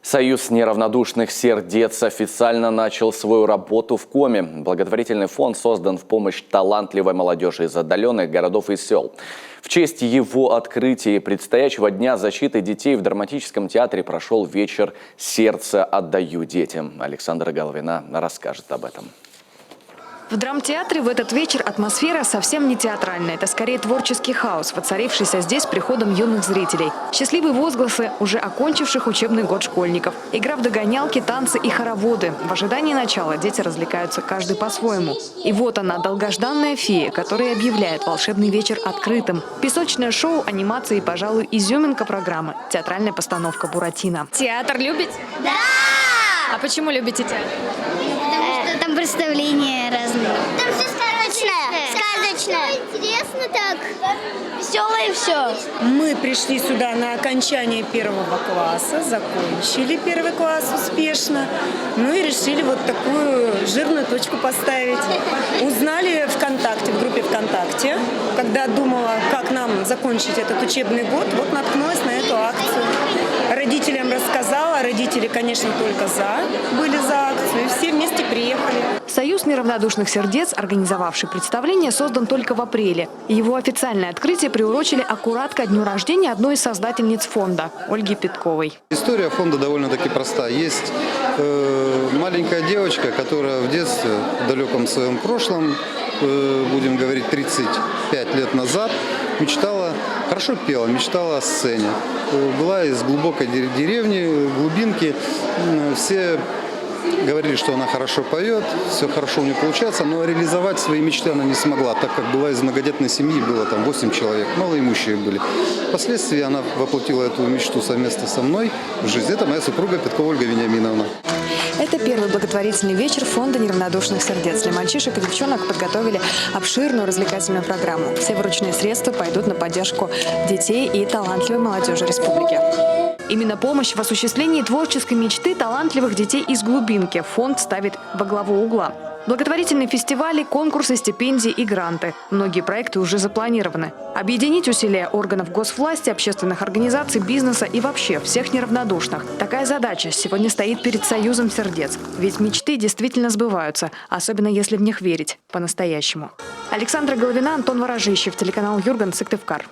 Союз неравнодушных сердец официально начал свою работу в Коми. Благотворительный фонд создан в помощь талантливой молодежи из отдаленных городов и сел. В честь его открытия и предстоящего Дня защиты детей в драматическом театре прошел вечер «Сердце отдаю детям». Александра Головина расскажет об этом. В драмтеатре в этот вечер атмосфера совсем не театральная. Это скорее творческий хаос, воцарившийся здесь с приходом юных зрителей. Счастливые возгласы уже окончивших учебный год школьников. Игра в догонялки, танцы и хороводы. В ожидании начала дети развлекаются каждый по-своему. И вот она, долгожданная фея, которая объявляет волшебный вечер открытым. Песочное шоу, анимация и, пожалуй, изюминка программы. Театральная постановка «Буратино». Театр любите? Да! А почему любите театр? Потому что там представления разные. Там все сказочное. Интересно так. Веселое все. Мы пришли сюда на окончание первого класса, закончили первый класс успешно. Ну и решили вот такую жирную точку поставить. Узнали ВКонтакте, в группе ВКонтакте, когда думала, как нам закончить этот учебный год, вот наткнулась на эту акцию. Родителям рассказала, родители, конечно, только были за акцию, и все вместе приехали. Союз неравнодушных сердец, организовавший представление, создан только в апреле. Его официальное открытие приурочили аккурат ко дню рождения одной из создательниц фонда – Ольги Пятковой. История фонда довольно-таки проста. Есть маленькая девочка, которая в детстве, в далеком своем прошлом, будем говорить 35 лет назад, хорошо пела, мечтала о сцене. Была из глубокой деревни, глубинки. Все говорили, что она хорошо поет, все хорошо у нее получается, но реализовать свои мечты она не смогла, так как была из многодетной семьи, было там 8 человек, малоимущие были. Впоследствии она воплотила эту мечту совместно со мной в жизнь. Это моя супруга Пяткова Ольга Вениаминовна. Это первый благотворительный вечер фонда неравнодушных сердец. Для мальчишек и девчонок подготовили обширную развлекательную программу. Все вырученные средства пойдут на поддержку детей и талантливой молодежи республики. Именно помощь в осуществлении творческой мечты талантливых детей из глубинки фонд ставит во главу угла. Благотворительные фестивали, конкурсы, стипендии и гранты. Многие проекты уже запланированы. Объединить усилия органов госвласти, общественных организаций, бизнеса и вообще всех неравнодушных. Такая задача сегодня стоит перед Союзом сердец. Ведь мечты действительно сбываются, особенно если в них верить по-настоящему. Александра Головина, Антон Ворожищев, телеканал Юрган, Сыктывкар.